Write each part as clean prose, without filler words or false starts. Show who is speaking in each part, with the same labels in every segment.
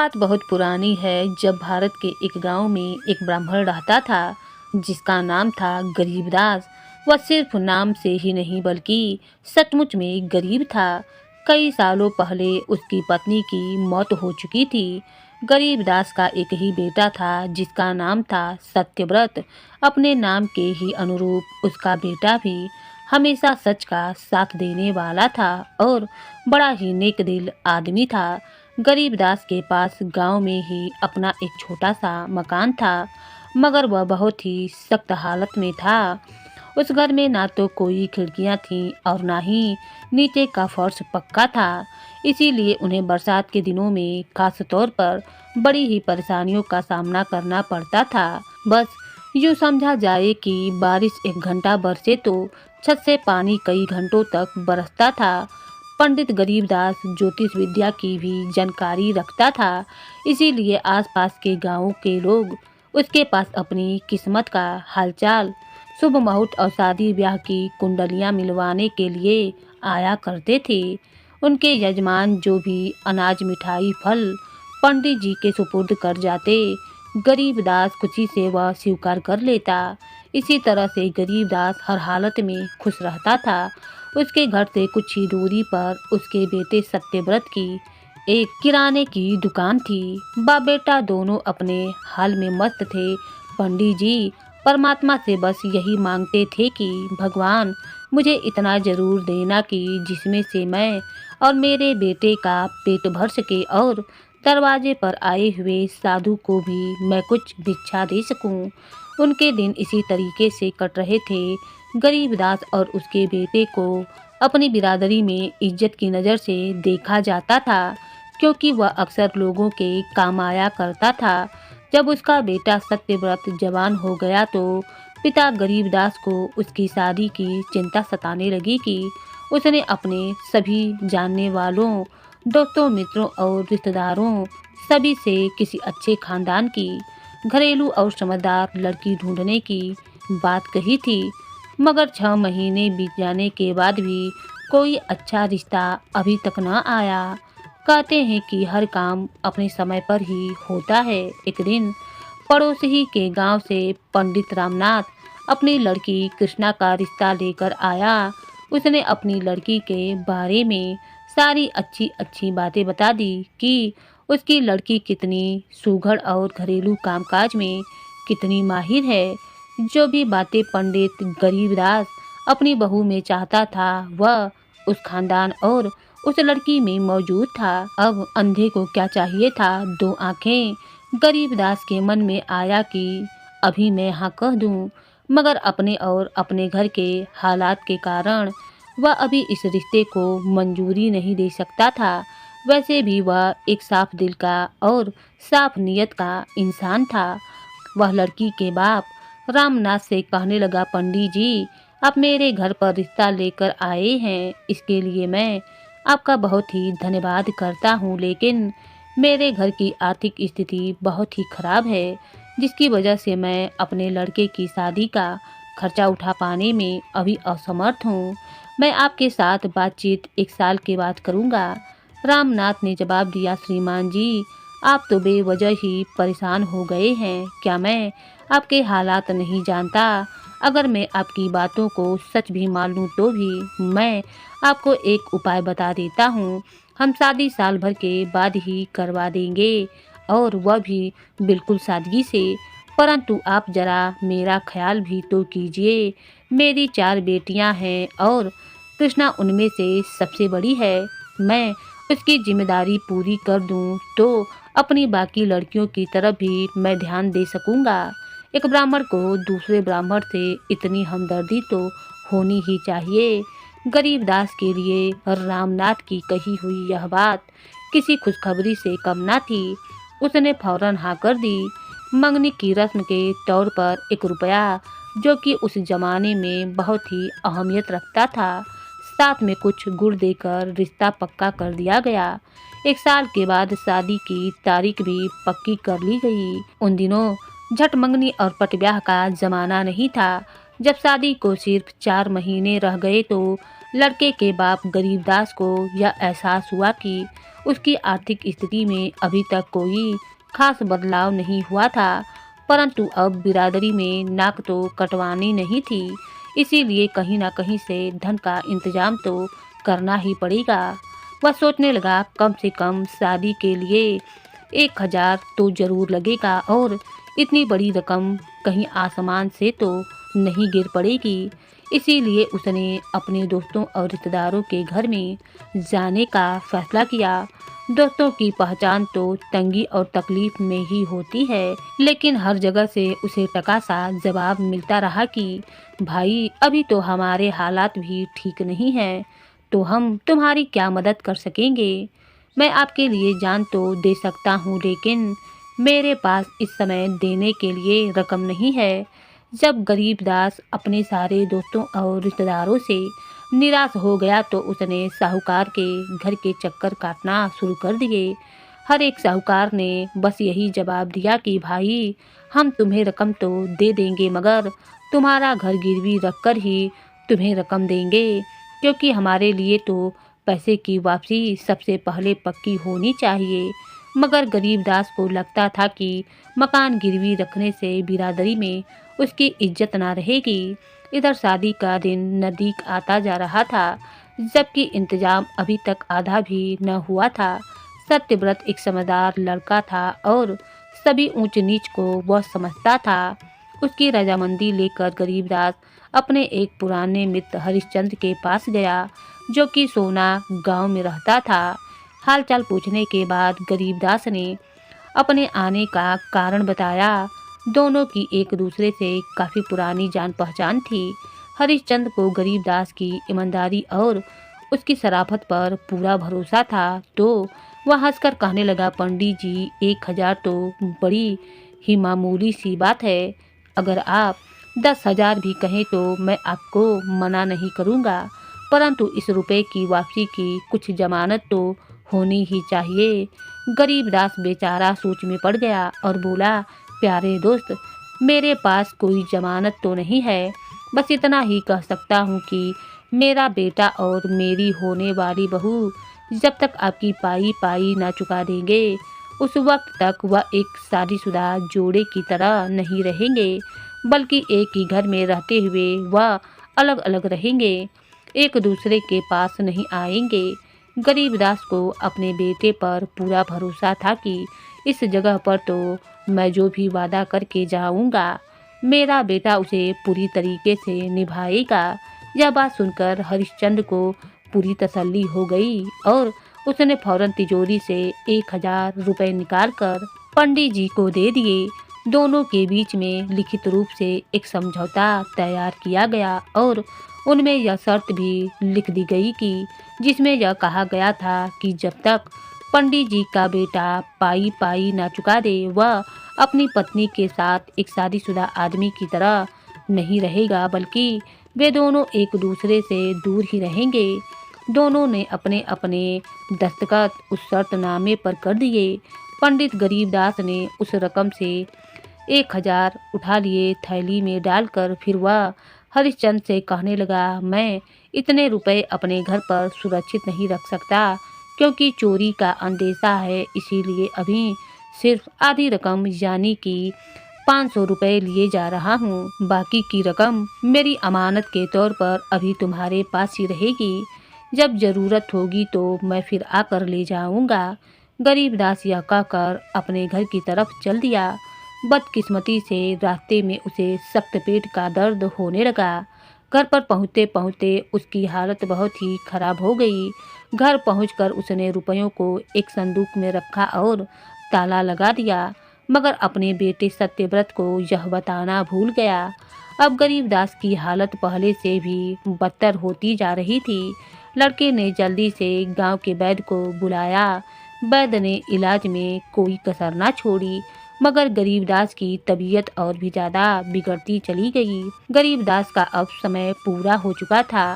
Speaker 1: बात बहुत पुरानी है जब भारत के एक गांव में एक ब्राह्मण रहता था जिसका नाम था गरीबदास। वह सिर्फ नाम से ही नहीं बल्कि सचमुच में गरीब था। कई सालों पहले उसकी पत्नी की मौत हो चुकी थी। गरीबदास का एक ही बेटा था जिसका नाम था सत्यव्रत। अपने नाम के ही अनुरूप उसका बेटा भी हमेशा सच का साथ देने वाला था और बड़ा ही नेक दिल आदमी था। गरीबदास के पास गांव में ही अपना एक छोटा सा मकान था, मगर वह बहुत ही सख्त हालत में था। उस घर में ना तो कोई खिड़कियां थीं और ना ही नीचे का फर्श पक्का था। इसीलिए उन्हें बरसात के दिनों में खास तौर पर बड़ी ही परेशानियों का सामना करना पड़ता था। बस यूँ समझा जाए कि बारिश एक घंटा बरसे तो छत से पानी कई घंटों तक बरसता था। पंडित गरीबदास ज्योतिष विद्या की भी जानकारी रखता था, इसीलिए आसपास के गांवों के लोग उसके पास अपनी किस्मत का हालचाल, शुभ मुहूर्त और शादी ब्याह की कुंडलियां मिलवाने के लिए आया करते थे। उनके यजमान जो भी अनाज मिठाई फल पंडित जी के सुपुर्द कर जाते, गरीबदास खुशी से वह स्वीकार कर लेता। इसी तरह से गरीबदास हर हालत में खुश रहता था। उसके घर से कुछ ही दूरी पर उसके बेटे सत्यव्रत की एक किराने की दुकान थी। बाप बेटा दोनों अपने हाल में मस्त थे। पंडित जी परमात्मा से बस यही मांगते थे कि भगवान मुझे इतना जरूर देना कि जिसमें से मैं और मेरे बेटे का पेट भर सके और दरवाजे पर आए हुए साधु को भी मैं कुछ भिक्षा दे सकूं। उनके दिन इसी तरीके से कट रहे थे। गरीबदास और उसके बेटे को अपनी बिरादरी में इज्जत की नज़र से देखा जाता था, क्योंकि वह अक्सर लोगों के काम आया करता था। जब उसका बेटा सत्यव्रत जवान हो गया तो पिता गरीबदास को उसकी शादी की चिंता सताने लगी कि उसने अपने सभी जानने वालों, दोस्तों, मित्रों और रिश्तेदारों सभी से किसी अच्छे खानदान की, घरेलू और समझदार लड़की ढूंढने की बात कही थी। मगर 6 महीने बीत जाने के बाद भी कोई अच्छा रिश्ता अभी तक न आया। कहते हैं कि हर काम अपने समय पर ही होता है। एक दिन पड़ोस ही के गांव से पंडित रामनाथ अपनी लड़की कृष्णा का रिश्ता लेकर आया। उसने अपनी लड़की के बारे में सारी अच्छी अच्छी बातें बता दी कि उसकी लड़की कितनी सुघड़ और घरेलू कामकाज में कितनी माहिर है। जो भी बातें पंडित गरीबदास अपनी बहू में चाहता था वह उस खानदान और उस लड़की में मौजूद था। अब अंधे को क्या चाहिए था, 2 आंखें। गरीबदास के मन में आया कि अभी मैं हाँ कह दूं, मगर अपने और अपने घर के हालात के कारण वह अभी इस रिश्ते को मंजूरी नहीं दे सकता था। वैसे भी वह एक साफ दिल का और साफ नीयत का इंसान था। वह लड़की के बाप रामनाथ से कहने लगा, पंडित जी आप मेरे घर पर रिश्ता लेकर आए हैं, इसके लिए मैं आपका बहुत ही धन्यवाद करता हूँ, लेकिन मेरे घर की आर्थिक स्थिति बहुत ही खराब है, जिसकी वजह से मैं अपने लड़के की शादी का खर्चा उठा पाने में अभी असमर्थ हूँ। मैं आपके साथ बातचीत 1 साल के बाद करूँगा। रामनाथ ने जवाब दिया, श्रीमान जी आप तो बेवजह ही परेशान हो गए हैं। क्या मैं आपके हालात नहीं जानता? अगर मैं आपकी बातों को सच भी मान लूँ तो भी मैं आपको एक उपाय बता देता हूँ। हम शादी साल भर के बाद ही करवा देंगे और वह भी बिल्कुल सादगी से। परंतु आप जरा मेरा ख्याल भी तो कीजिए। मेरी 4 बेटियां हैं और कृष्णा उनमें से सबसे बड़ी है। मैं उसकी जिम्मेदारी पूरी कर दूं तो अपनी बाकी लड़कियों की तरफ भी मैं ध्यान दे सकूंगा। एक ब्राह्मण को दूसरे ब्राह्मण से इतनी हमदर्दी तो होनी ही चाहिए। गरीबदास के लिए रामनाथ की कही हुई यह बात किसी खुशखबरी से कम ना थी। उसने फौरन हाँ कर दी। मंगनी की रस्म के तौर पर 1 रुपया, जो कि उस जमाने में बहुत ही अहमियत रखता था, साथ में कुछ गुड़ देकर रिश्ता पक्का कर दिया गया। 1 साल के बाद शादी की तारीख भी पक्की कर ली गई। उन दिनों झट मंगनी और पट ब्याह का जमाना नहीं था। जब शादी को सिर्फ 4 महीने रह गए तो लड़के के बाप गरीबदास को यह एहसास हुआ कि उसकी आर्थिक स्थिति में अभी तक कोई खास बदलाव नहीं हुआ था, परंतु अब बिरादरी में नाक तो कटवानी नहीं थी, इसीलिए कहीं ना कहीं से धन का इंतजाम तो करना ही पड़ेगा। वह सोचने लगा, कम से कम शादी के लिए 1,000 तो जरूर लगेगा और इतनी बड़ी रकम कहीं आसमान से तो नहीं गिर पड़ेगी। इसीलिए उसने अपने दोस्तों और रिश्तेदारों के घर में जाने का फैसला किया। दोस्तों की पहचान तो तंगी और तकलीफ में ही होती है, लेकिन हर जगह से उसे टका सा जवाब मिलता रहा कि भाई अभी तो हमारे हालात भी ठीक नहीं हैं, तो हम तुम्हारी क्या मदद कर सकेंगे। मैं आपके लिए जान तो दे सकता हूँ, लेकिन मेरे पास इस समय देने के लिए रकम नहीं है। जब गरीबदास अपने सारे दोस्तों और रिश्तेदारों से निराश हो गया तो उसने साहूकार के घर के चक्कर काटना शुरू कर दिए। हर एक साहूकार ने बस यही जवाब दिया कि भाई हम तुम्हें रकम तो दे देंगे, मगर तुम्हारा घर गिरवी रखकर ही तुम्हें रकम देंगे, क्योंकि हमारे लिए तो पैसे की वापसी सबसे पहले पक्की होनी चाहिए। मगर गरीबदास को लगता था कि मकान गिरवी रखने से बिरादरी में उसकी इज्जत ना रहेगी। इधर शादी का दिन नज़दीक आता जा रहा था, जबकि इंतजाम अभी तक आधा भी न हुआ था। सत्यव्रत एक समझदार लड़का था और सभी ऊंच नीच को वह समझता था। उसकी रजामंदी लेकर गरीबदास अपने एक पुराने मित्र हरिश्चंद्र के पास गया, जो कि सोना गांव में रहता था। हालचाल पूछने के बाद गरीबदास ने अपने आने का कारण बताया। दोनों की एक दूसरे से काफ़ी पुरानी जान पहचान थी। हरिश्चंद्र को गरीबदास की ईमानदारी और उसकी शराफत पर पूरा भरोसा था, तो वह हंसकर कहने लगा, पंडित जी 1,000 तो बड़ी ही मामूली सी बात है। अगर आप 10,000 भी कहें तो मैं आपको मना नहीं करूँगा, परंतु इस रुपए की वापसी की कुछ जमानत तो होनी ही चाहिए। गरीबदास बेचारा सोच में पड़ गया और बोला, प्यारे दोस्त, मेरे पास कोई जमानत तो नहीं है, बस इतना ही कह सकता हूँ कि मेरा बेटा और मेरी होने वाली बहू जब तक आपकी पाई पाई ना चुका देंगे, उस वक्त तक वह एक शादीशुदा जोड़े की तरह नहीं रहेंगे, बल्कि एक ही घर में रहते हुए वह अलग अलग रहेंगे, एक दूसरे के पास नहीं आएंगे। गरीबदास को अपने बेटे पर पूरा भरोसा था कि इस जगह पर तो मैं जो भी वादा करके जाऊंगा, मेरा बेटा उसे पूरी तरीके से निभाएगा। यह बात सुनकर हरिश्चंद्र को पूरी तसल्ली हो गई और उसने फौरन तिजोरी से 1,000 रुपए निकालकर पंडित जी को दे दिए। दोनों के बीच में लिखित रूप से एक समझौता तैयार किया गया और उनमें यह शर्त भी लिख दी गई कि जिसमें यह कहा गया था कि जब तक पंडित जी का बेटा पाई पाई ना चुका दे, वह अपनी पत्नी के साथ एक शादीशुदा आदमी की तरह नहीं रहेगा, बल्कि वे दोनों एक दूसरे से दूर ही रहेंगे। दोनों ने अपने अपने दस्तखत उस शर्तनामे पर कर दिए। पंडित गरीबदास ने उस रकम से 1,000 उठा लिए थैली में डालकर। फिर वह हरिश्चंद्र से कहने लगा, मैं इतने रुपए अपने घर पर सुरक्षित नहीं रख सकता, क्योंकि चोरी का अंदेशा है, इसीलिए अभी सिर्फ आधी रकम यानी कि 500 रुपए लिए जा रहा हूँ। बाकी की रकम मेरी अमानत के तौर पर अभी तुम्हारे पास ही रहेगी। जब जरूरत होगी तो मैं फिर आकर ले जाऊंगा। गरीबदास यह कहकर अपने घर की तरफ चल दिया। बदकिस्मती से रास्ते में उसे सख्त पेट का दर्द होने लगा। घर पर पहुँचते पहुँचते उसकी हालत बहुत ही खराब हो गई। घर पहुंचकर उसने रुपयों को एक संदूक में रखा और ताला लगा दिया, मगर अपने बेटे सत्यव्रत को यह बताना भूल गया। अब गरीबदास की हालत पहले से भी बदतर होती जा रही थी। लड़के ने जल्दी से गांव के वैद्य को बुलाया। वैद्य ने इलाज में कोई कसर ना छोड़ी, मगर गरीबदास की तबीयत और भी ज़्यादा बिगड़ती चली गई। गरीबदास का अब समय पूरा हो चुका था।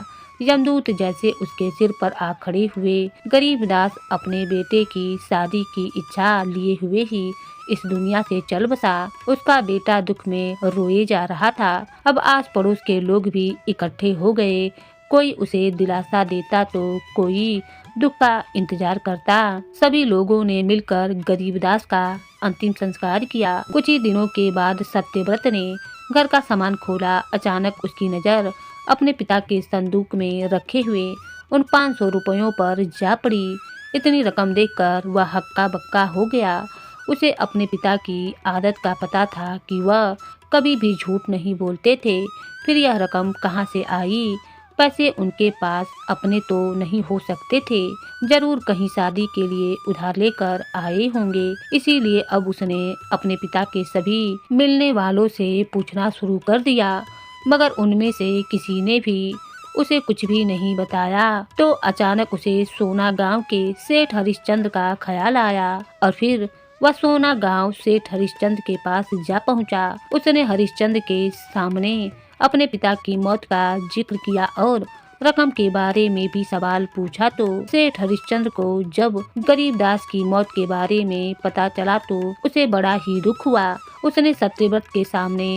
Speaker 1: यमदूत जैसे उसके सिर पर आ खड़े हुए। गरीबदास अपने बेटे की शादी की इच्छा लिए हुए ही इस दुनिया से चल बसा। उसका बेटा दुख में रोए जा रहा था। अब आस पड़ोस के लोग भी इकट्ठे हो गए। कोई उसे दिलासा देता तो कोई दुख का इंतजार करता। सभी लोगों ने मिलकर गरीबदास का अंतिम संस्कार किया। कुछ ही दिनों के बाद सत्यव्रत ने घर का सामान खोला। अचानक उसकी नजर अपने पिता के संदूक में रखे हुए उन 500 रुपयों पर जा पड़ी। इतनी रकम देखकर वह हक्का बक्का हो गया। उसे अपने पिता की आदत का पता था कि वह कभी भी झूठ नहीं बोलते थे। फिर यह रकम कहाँ से आई? पैसे उनके पास अपने तो नहीं हो सकते थे, जरूर कहीं शादी के लिए उधार लेकर आए होंगे। इसीलिए अब उसने अपने पिता के सभी मिलने वालों से पूछना शुरू कर दिया, मगर उनमें से किसी ने भी उसे कुछ भी नहीं बताया। तो अचानक उसे सोना गांव के सेठ हरिश्चंद्र का ख्याल आया और फिर वह सोना गांव सेठ हरिश्चंद्र के पास जा पहुंचा। उसने हरिश्चंद्र के सामने अपने पिता की मौत का जिक्र किया और रकम के बारे में भी सवाल पूछा। तो सेठ हरिश्चंद्र को जब गरीबदास की मौत के बारे में पता चला तो उसे बड़ा ही दुख हुआ। उसने सत्यव्रत के सामने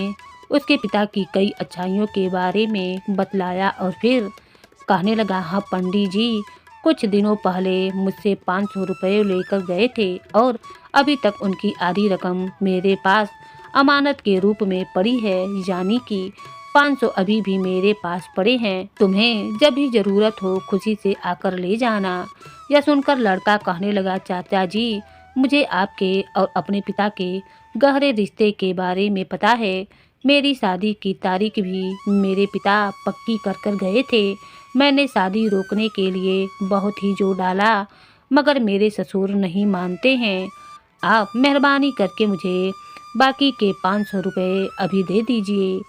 Speaker 1: उसके पिता की कई अच्छाइयों के बारे में बतलाया और फिर कहने लगा, हाँ पंडित जी, कुछ दिनों पहले मुझसे 500 रुपये लेकर गए थे और अभी तक उनकी आधी रकम मेरे पास अमानत के रूप में पड़ी है, यानी कि 500 अभी भी मेरे पास पड़े हैं। तुम्हें जब भी जरूरत हो खुशी से आकर ले जाना। यह सुनकर लड़का कहने लगा, चाचा जी, मुझे आपके और अपने पिता के गहरे रिश्ते के बारे में पता है। मेरी शादी की तारीख भी मेरे पिता पक्की कर गए थे। मैंने शादी रोकने के लिए बहुत ही जोर डाला, मगर मेरे ससुर नहीं मानते हैं। आप मेहरबानी करके मुझे बाकी के 500 रुपये अभी दे दीजिए।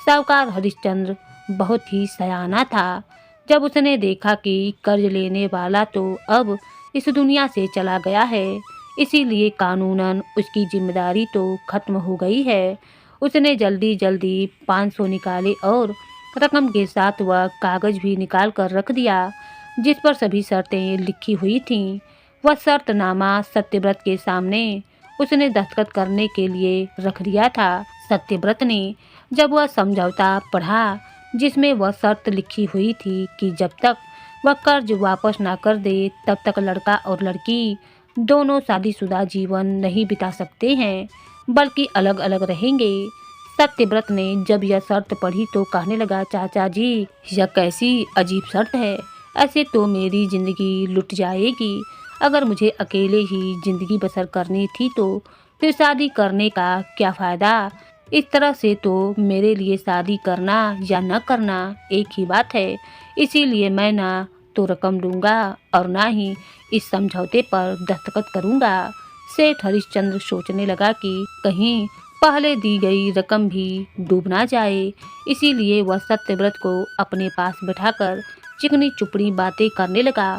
Speaker 1: साहूकार हरिश्चंद्र बहुत ही सयाना था। जब उसने देखा कि कर्ज लेने वाला तो अब इस दुनिया से चला गया है, इसीलिए कानूनन उसकी जिम्मेदारी तो खत्म हो गई है। उसने जल्दी जल्दी 500 निकाले और रकम के साथ वह कागज भी निकाल कर रख दिया, जिस पर सभी शर्तें लिखी हुई थीं। वह शर्तनामा सत्यव्रत के सामने उसने दस्तखत करने के लिए रख दिया था। सत्यव्रत ने जब वह समझौता पढ़ा, जिसमें वह शर्त लिखी हुई थी कि जब तक वह कर्ज वापस ना कर दे तब तक लड़का और लड़की दोनों शादीशुदा जीवन नहीं बिता सकते हैं, बल्कि अलग अलग रहेंगे। सत्यव्रत ने जब यह शर्त पढ़ी तो कहने लगा, चाचा जी, यह कैसी अजीब शर्त है। ऐसे तो मेरी जिंदगी लुट जाएगी। अगर मुझे अकेले ही जिंदगी बसर करनी थी तो फिर शादी करने का क्या फ़ायदा। इस तरह से तो मेरे लिए शादी करना या न करना एक ही बात है। इसीलिए मैं ना तो रकम दूंगा और ना ही इस समझौते पर दस्तखत करूंगा। सेठ हरिश्चंद्र सोचने लगा कि कहीं पहले दी गई रकम भी डूब ना जाए। इसीलिए वह सत्यव्रत को अपने पास बैठाकर चिकनी चुपड़ी बातें करने लगा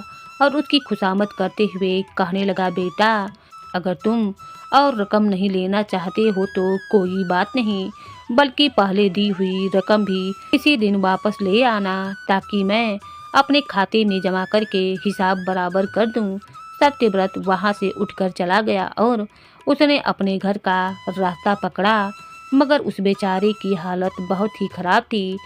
Speaker 1: और उसकी खुशामद करते हुए कहने लगा, बेटा, अगर तुम और रकम नहीं लेना चाहते हो तो कोई बात नहीं, बल्कि पहले दी हुई रकम भी किसी दिन वापस ले आना, ताकि मैं अपने खाते में जमा करके हिसाब बराबर कर दूं। सत्यव्रत वहां से उठकर चला गया और उसने अपने घर का रास्ता पकड़ा, मगर उस बेचारे की हालत बहुत ही खराब थी।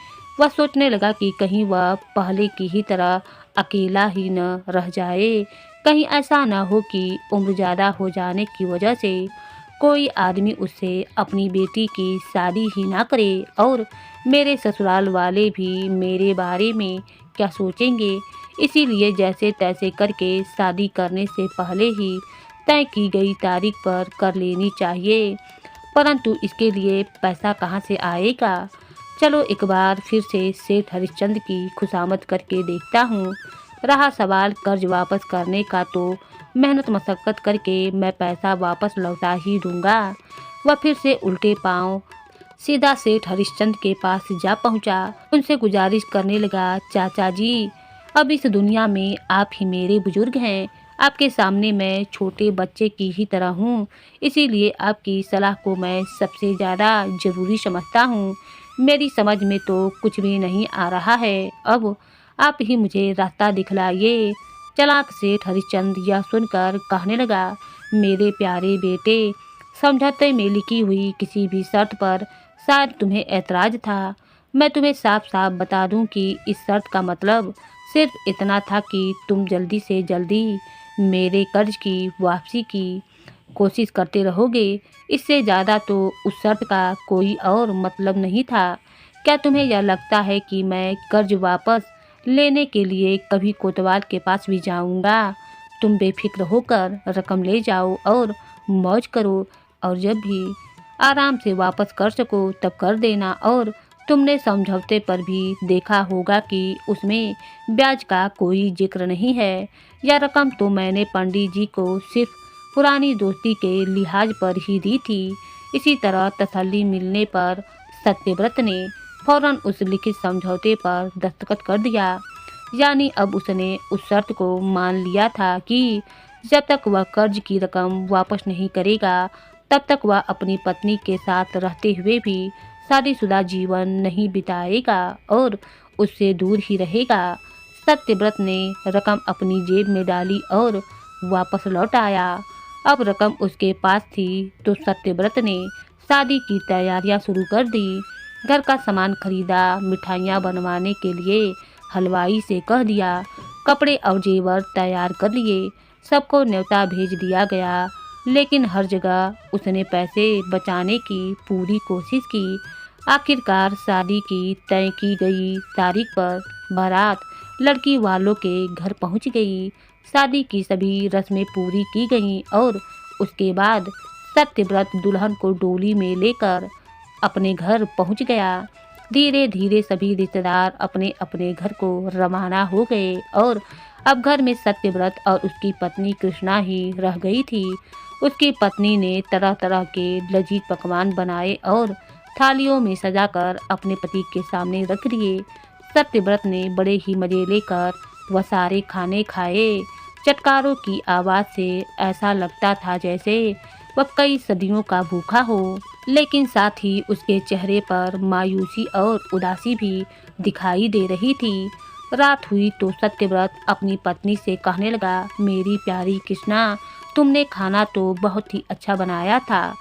Speaker 1: वह सोचने लगा कि कहीं वह पहले की ही तरह अकेला ही न रह जाए। कहीं ऐसा न हो कि उम्र ज़्यादा हो जाने की वजह से कोई आदमी उससे अपनी बेटी की शादी ही ना करे और मेरे ससुराल वाले भी मेरे बारे में क्या सोचेंगे। इसीलिए जैसे तैसे करके शादी करने से पहले ही तय की गई तारीख पर कर लेनी चाहिए, परंतु इसके लिए पैसा कहाँ से आएगा। चलो एक बार फिर से सेठ हरिश्चंद्र की खुशामद करके देखता हूँ। रहा सवाल कर्ज वापस करने का तो मेहनत मशक्कत करके मैं पैसा वापस लौटा ही दूंगा। वह फिर से उल्टे पांव सीधा सेठ हरिश्चंद्र के पास जा पहुंचा। उनसे गुजारिश करने लगा, चाचा जी, अब इस दुनिया में आप ही मेरे बुजुर्ग हैं। आपके सामने मैं छोटे बच्चे की ही तरह हूँ, इसीलिए आपकी सलाह को मैं सबसे ज़्यादा ज़रूरी समझता हूँ। मेरी समझ में तो कुछ भी नहीं आ रहा है, अब आप ही मुझे रास्ता दिखलाइए। चालाक सेठ हरिश्चंद्र यह सुनकर कहने लगा, मेरे प्यारे बेटे, समझौते में लिखी हुई किसी भी शर्त पर शायद तुम्हें ऐतराज़ था। मैं तुम्हें साफ साफ बता दूं कि इस शर्त का मतलब सिर्फ इतना था कि तुम जल्दी से जल्दी मेरे कर्ज की वापसी की कोशिश करते रहोगे। इससे ज़्यादा तो उस शर्त का कोई और मतलब नहीं था। क्या तुम्हें यह लगता है कि मैं कर्ज वापस लेने के लिए कभी कोतवाल के पास भी जाऊंगा? तुम बेफिक्र होकर रकम ले जाओ और मौज करो, और जब भी आराम से वापस कर सको तब कर देना। और तुमने समझौते पर भी देखा होगा कि उसमें ब्याज का कोई जिक्र नहीं है। यह रकम तो मैंने पंडित जी को सिर्फ पुरानी दोस्ती के लिहाज पर ही दी थी। इसी तरह तसल्ली मिलने पर सत्यव्रत ने फौरन उस लिखित समझौते पर दस्तखत कर दिया। यानी अब उसने उस शर्त को मान लिया था कि जब तक वह कर्ज की रकम वापस नहीं करेगा तब तक वह अपनी पत्नी के साथ रहते हुए भी शादीशुदा जीवन नहीं बिताएगा और उससे दूर ही रहेगा। सत्यव्रत ने रकम अपनी जेब में डाली और वापस लौट आया। अब रकम उसके पास थी तो सत्यव्रत ने शादी की तैयारियां शुरू कर दी। घर का सामान खरीदा, मिठाइयाँ बनवाने के लिए हलवाई से कह दिया, कपड़े और जेवर तैयार कर लिए, सबको न्योता भेज दिया गया। लेकिन हर जगह उसने पैसे बचाने की पूरी कोशिश की। आखिरकार शादी की तय की गई तारीख पर बारात लड़की वालों के घर पहुंच गई। शादी की सभी रस्में पूरी की गईं और उसके बाद सत्यव्रत दुल्हन को डोली में लेकर अपने घर पहुंच गया। धीरे धीरे सभी रिश्तेदार अपने अपने घर को रवाना हो गए और अब घर में सत्यव्रत और उसकी पत्नी कृष्णा ही रह गई थी। उसकी पत्नी ने तरह तरह के लजीज पकवान बनाए और थालियों में सजाकर अपने पति के सामने रख दिए। सत्यव्रत ने बड़े ही मजे लेकर वह सारे खाने खाए। चटकारों की आवाज़ से ऐसा लगता था जैसे वह कई सदियों का भूखा हो, लेकिन साथ ही उसके चेहरे पर मायूसी और उदासी भी दिखाई दे रही थी। रात हुई तो सत्यव्रत अपनी पत्नी से कहने लगा, मेरी प्यारी कृष्णा, तुमने खाना तो बहुत ही अच्छा बनाया था।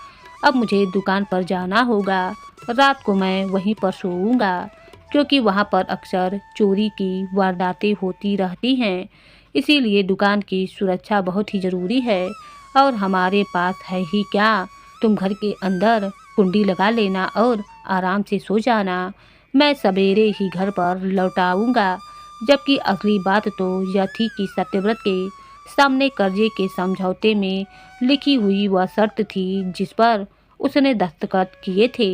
Speaker 1: अब मुझे दुकान पर जाना होगा। रात को मैं वहीं पर सोऊंगा क्योंकि वहाँ पर अक्सर चोरी की वारदातें होती रहती हैं। इसीलिए दुकान की सुरक्षा बहुत ही ज़रूरी है और हमारे पास है ही क्या। तुम घर के अंदर कुंडी लगा लेना और आराम से सो जाना। मैं सवेरे ही घर पर लौट आऊँगा। जबकि अगली बात तो यह थी कि सत्यव्रत के सामने कर्जे के समझौते में लिखी हुई वह शर्त थी जिस पर उसने दस्तखत किए थे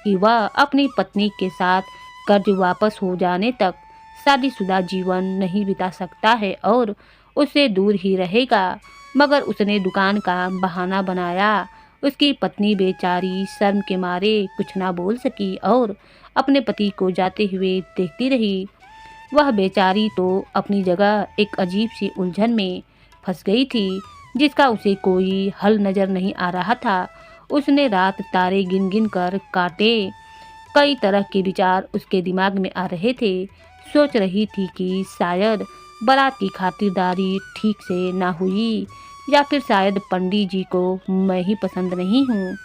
Speaker 1: कि वह अपनी पत्नी के साथ कर्ज वापस हो जाने तक शादीशुदा जीवन नहीं बिता सकता है और उससे दूर ही रहेगा। मगर उसने दुकान का बहाना बनाया। उसकी पत्नी बेचारी शर्म के मारे कुछ ना बोल सकी और अपने पति को जाते हुए देखती रही। वह बेचारी तो अपनी जगह एक अजीब सी उलझन में फंस गई थी जिसका उसे कोई हल नजर नहीं आ रहा था। उसने रात तारे गिन गिन कर काटे। कई तरह के विचार उसके दिमाग में आ रहे थे। सोच रही थी कि शायद बारात की खातिरदारी ठीक से ना हुई या फिर शायद पंडित जी को मैं ही पसंद नहीं हूँ।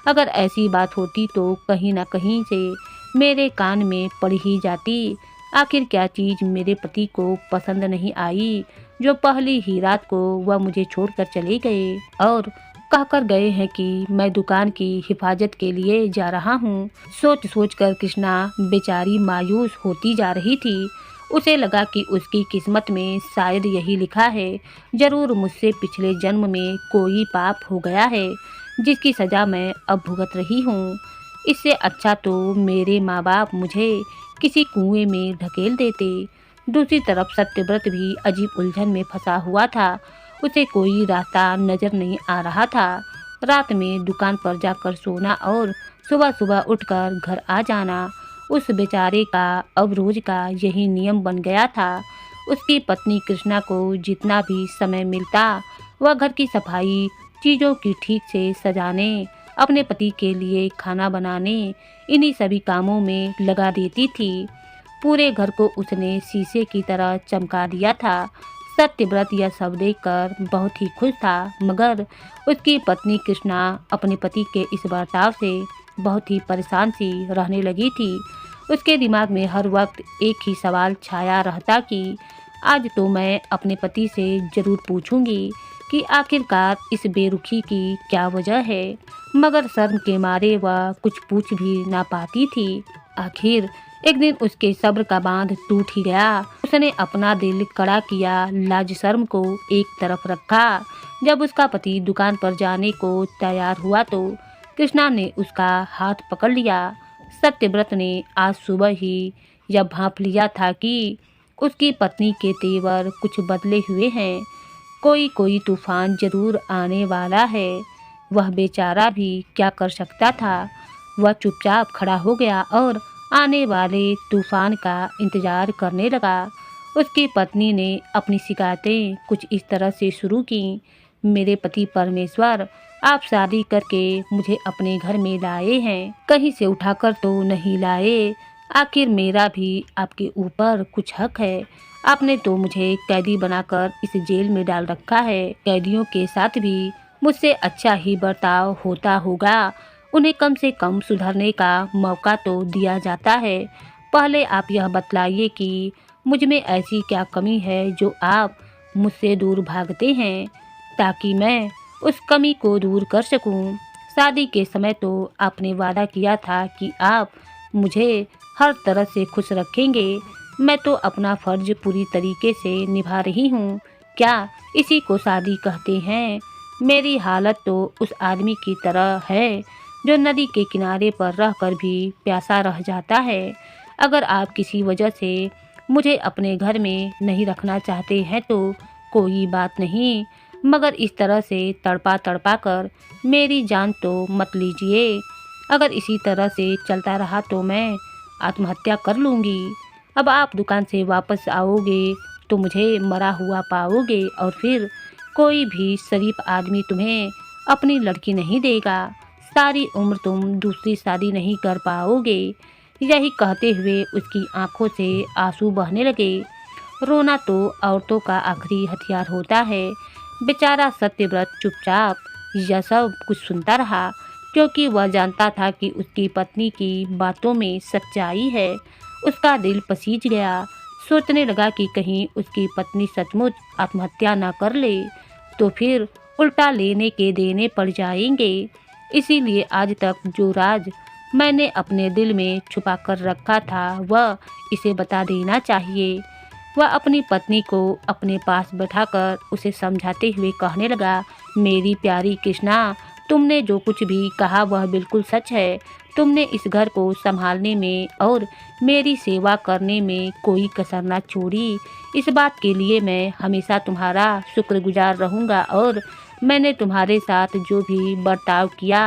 Speaker 1: अगर ऐसी बात होती तो कहीं ना कहीं से मेरे कान में पड़ ही जाती। आखिर क्या चीज़ मेरे पति को पसंद नहीं आई जो पहली ही रात को वह मुझे छोड़कर चले गए और कहकर गए हैं कि मैं दुकान की हिफाजत के लिए जा रहा हूँ। सोच सोच कर कृष्णा बेचारी मायूस होती जा रही थी। उसे लगा कि उसकी किस्मत में शायद यही लिखा है, जरूर मुझसे पिछले जन्म में कोई पाप हो गया है जिसकी सज़ा मैं अब भुगत रही हूँ। इससे अच्छा तो मेरे माँ बाप मुझे किसी कुएं में ढकेल देते। दूसरी तरफ सत्यव्रत भी अजीब उलझन में फंसा हुआ था। उसे कोई रास्ता नजर नहीं आ रहा था। रात में दुकान पर जाकर सोना और सुबह सुबह उठकर घर आ जाना उस बेचारे का अब रोज का यही नियम बन गया था। उसकी पत्नी कृष्णा को जितना भी समय मिलता वह घर की सफाई, चीज़ों की ठीक से सजाने, अपने पति के लिए खाना बनाने, इन्हीं सभी कामों में लगा देती थी। पूरे घर को उसने शीशे की तरह चमका दिया था। सत्यव्रत यह सब देखकर बहुत ही खुश था, मगर उसकी पत्नी कृष्णा अपने पति के इस बर्ताव से बहुत ही परेशान सी रहने लगी थी। उसके दिमाग में हर वक्त एक ही सवाल छाया रहता कि आज तो मैं अपने पति से जरूर पूछूंगी कि आखिरकार इस बेरुखी की क्या वजह है, मगर शर्म के मारे वह कुछ पूछ भी ना पाती थी। आखिर एक दिन उसके सब्र का बांध टूट ही गया। उसने अपना दिल कड़ा किया, लाज शर्म को एक तरफ रखा। जब उसका पति दुकान पर जाने को तैयार हुआ तो कृष्णा ने उसका हाथ पकड़ लिया। सत्यव्रत ने आज सुबह ही यह भांप लिया था कि उसकी पत्नी के तेवर कुछ बदले हुए हैं। कोई कोई तूफान जरूर आने वाला है। वह बेचारा भी क्या कर सकता था। वह चुपचाप खड़ा हो गया और आने वाले तूफान का इंतजार करने लगा। उसकी पत्नी ने अपनी शिकायतें कुछ इस तरह से शुरू की। मेरे पति परमेश्वर, आप शादी करके मुझे अपने घर में लाए हैं, कहीं से उठाकर तो नहीं लाए। आखिर मेरा भी आपके ऊपर कुछ हक है। आपने तो मुझे कैदी बनाकर इस जेल में डाल रखा है। कैदियों के साथ भी मुझसे अच्छा ही बर्ताव होता होगा। उन्हें कम से कम सुधरने का मौका तो दिया जाता है। पहले आप यह बतलाइए कि मुझ में ऐसी क्या कमी है जो आप मुझसे दूर भागते हैं, ताकि मैं उस कमी को दूर कर सकूं। शादी के समय तो आपने वादा किया था कि आप मुझे हर तरह से खुश रखेंगे। मैं तो अपना फर्ज पूरी तरीके से निभा रही हूँ। क्या इसी को शादी कहते हैं? मेरी हालत तो उस आदमी की तरह है जो नदी के किनारे पर रहकर भी प्यासा रह जाता है। अगर आप किसी वजह से मुझे अपने घर में नहीं रखना चाहते हैं तो कोई बात नहीं, मगर इस तरह से तड़पा तड़पा कर मेरी जान तो मत लीजिए। अगर इसी तरह से चलता रहा तो मैं आत्महत्या कर लूँगी। अब आप दुकान से वापस आओगे तो मुझे मरा हुआ पाओगे और फिर कोई भी शरीफ आदमी तुम्हें अपनी लड़की नहीं देगा। सारी उम्र तुम दूसरी शादी नहीं कर पाओगे। यही कहते हुए उसकी आंखों से आंसू बहने लगे। रोना तो औरतों का आखिरी हथियार होता है। बेचारा सत्यव्रत चुपचाप यह सब कुछ सुनता रहा, क्योंकि वह जानता था कि उसकी पत्नी की बातों में सच्चाई है। उसका दिल पसीज गया। सोचने लगा कि कहीं उसकी पत्नी सचमुच आत्महत्या न कर ले तो फिर उल्टा लेने के देने पड़ जाएंगे। इसीलिए आज तक जो राज मैंने अपने दिल में छुपा कर रखा था वह इसे बता देना चाहिए। वह अपनी पत्नी को अपने पास बैठाकर उसे समझाते हुए कहने लगा, मेरी प्यारी कृष्णा, तुमने जो कुछ भी कहा वह बिल्कुल सच है। तुमने इस घर को संभालने में और मेरी सेवा करने में कोई कसर न छोड़ी। इस बात के लिए मैं हमेशा तुम्हारा शुक्रगुजार रहूँगा और मैंने तुम्हारे साथ जो भी बर्ताव किया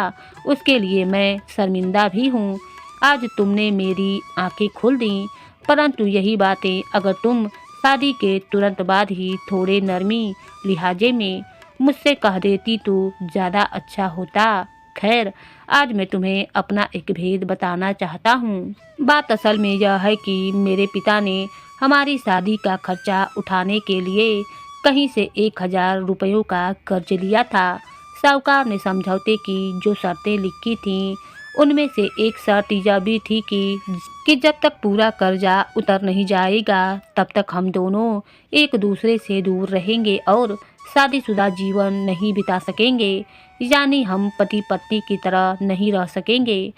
Speaker 1: उसके लिए मैं शर्मिंदा भी हूँ। आज तुमने मेरी आंखें खोल दी, परंतु यही बातें अगर तुम शादी के तुरंत बाद ही थोड़े नरमी लिहाजे में मुझसे कह देती तो ज़्यादा अच्छा होता। खैर, आज मैं तुम्हें अपना एक भेद बताना चाहता हूँ। बात असल में यह है कि मेरे पिता ने हमारी शादी का खर्चा उठाने के लिए कहीं से 1000 रुपयों का कर्ज लिया था। साहूकार ने समझौते की जो शर्तें लिखी थीं उनमें से एक शर्त यह भी थी कि जब तक पूरा कर्जा उतर नहीं जाएगा तब तक हम दोनों एक दूसरे से दूर रहेंगे और शादीशुदा जीवन नहीं बिता सकेंगे, यानी हम पति पत्नी की तरह नहीं रह सकेंगे।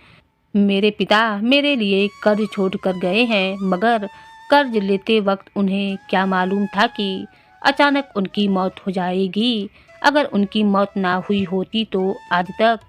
Speaker 1: मेरे पिता मेरे लिए कर्ज छोड़ कर गए हैं, मगर कर्ज लेते वक्त उन्हें क्या मालूम था कि अचानक उनकी मौत हो जाएगी। अगर उनकी मौत ना हुई होती तो आज तक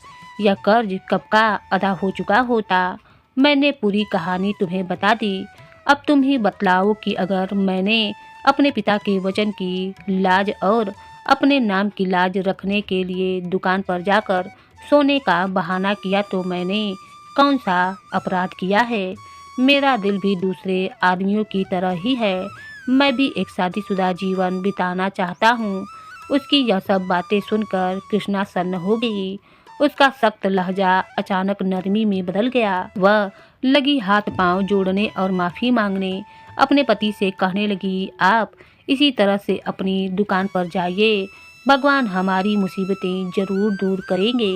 Speaker 1: यह कर्ज कब का अदा हो चुका होता। मैंने पूरी कहानी तुम्हें बता दी। अब तुम ही बतलाओ कि अगर मैंने अपने पिता के वचन की लाज और अपने नाम की लाज रखने के लिए दुकान पर जाकर सोने का बहाना किया तो मैंने कौन सा अपराध किया है। मेरा दिल भी दूसरे आदमियों की तरह ही है। मैं भी एक शादीशुदा जीवन बिताना चाहता हूँ। उसकी यह सब बातें सुनकर कृष्णा सन्न हो गई। उसका सख्त लहजा अचानक नरमी में बदल गया। वह लगी हाथ पांव जोड़ने और माफ़ी मांगने। अपने पति से कहने लगी, आप इसी तरह से अपनी दुकान पर जाइए। भगवान हमारी मुसीबतें जरूर दूर करेंगे।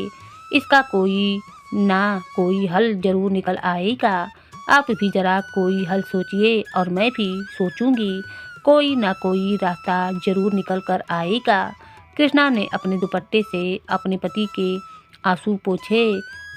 Speaker 1: इसका कोई ना कोई हल जरूर निकल आएगा। आप भी जरा कोई हल सोचिए और मैं भी सोचूंगी। कोई ना कोई रास्ता जरूर निकल कर आएगा। कृष्णा ने अपने दुपट्टे से अपने पति के आंसू पोंछे।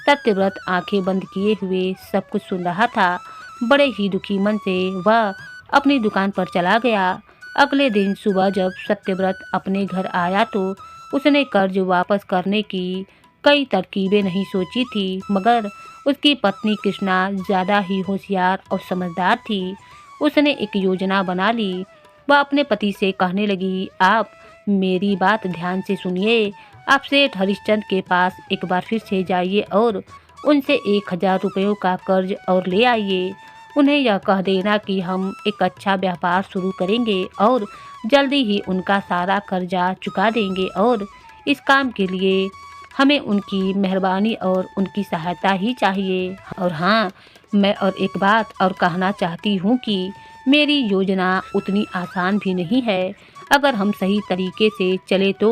Speaker 1: सत्यव्रत आंखें बंद किए हुए सब कुछ सुन रहा था। बड़े ही दुखी मन से वह अपनी दुकान पर चला गया। अगले दिन सुबह जब सत्यव्रत अपने घर आया तो उसने कर्ज वापस करने की कई तरकीबें नहीं सोची थी, मगर उसकी पत्नी कृष्णा ज़्यादा ही होशियार और समझदार थी। उसने एक योजना बना ली। वह अपने पति से कहने लगी, आप मेरी बात ध्यान से सुनिए। आप सेठ हरिश्चंद्र के पास एक बार फिर से जाइए और उनसे 1000 रुपयों का कर्ज और ले आइए। उन्हें यह कह देना कि हम एक अच्छा व्यापार शुरू करेंगे और जल्दी ही उनका सारा कर्जा चुका देंगे और इस काम के लिए हमें उनकी मेहरबानी और उनकी सहायता ही चाहिए। और हाँ, मैं और एक बात और कहना चाहती हूँ कि मेरी योजना उतनी आसान भी नहीं है। अगर हम सही तरीके से चले तो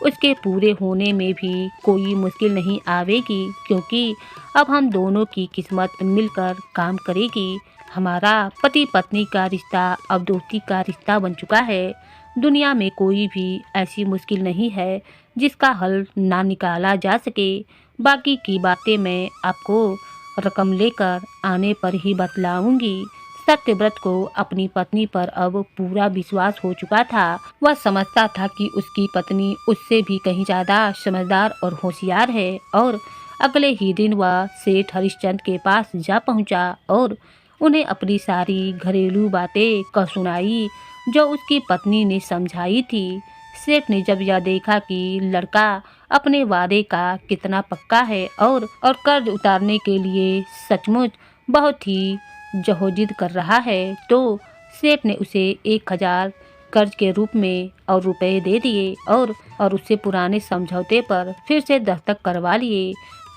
Speaker 1: उसके पूरे होने में भी कोई मुश्किल नहीं आवेगी, क्योंकि अब हम दोनों की किस्मत मिलकर काम करेगी। हमारा पति पत्नी का रिश्ता अब दोस्ती का रिश्ता बन चुका है। दुनिया में कोई भी ऐसी मुश्किल नहीं है जिसका हल ना निकाला जा सके। बाकी की बातें मैं आपको रकम लेकर आने पर ही बतलाऊंगी। सत्यव्रत को अपनी पत्नी पर अब पूरा विश्वास हो चुका था। वह समझता था कि उसकी पत्नी उससे भी कहीं ज्यादा समझदार और होशियार है और अगले ही दिन वह सेठ हरिश्चंद्र के पास जा पहुंचा और उन्हें अपनी सारी घरेलू बातें कह सुनाई जो उसकी पत्नी ने समझाई थी। सेठ ने जब यह देखा कि लड़का अपने वादे का कितना पक्का है और कर्ज उतारने के लिए सचमुच बहुत ही जहोजिद कर रहा है, तो सेठ ने उसे 1000 कर्ज के रूप में और रुपए दे दिए और उससे पुराने समझौते पर फिर से दस्तखत करवा लिए।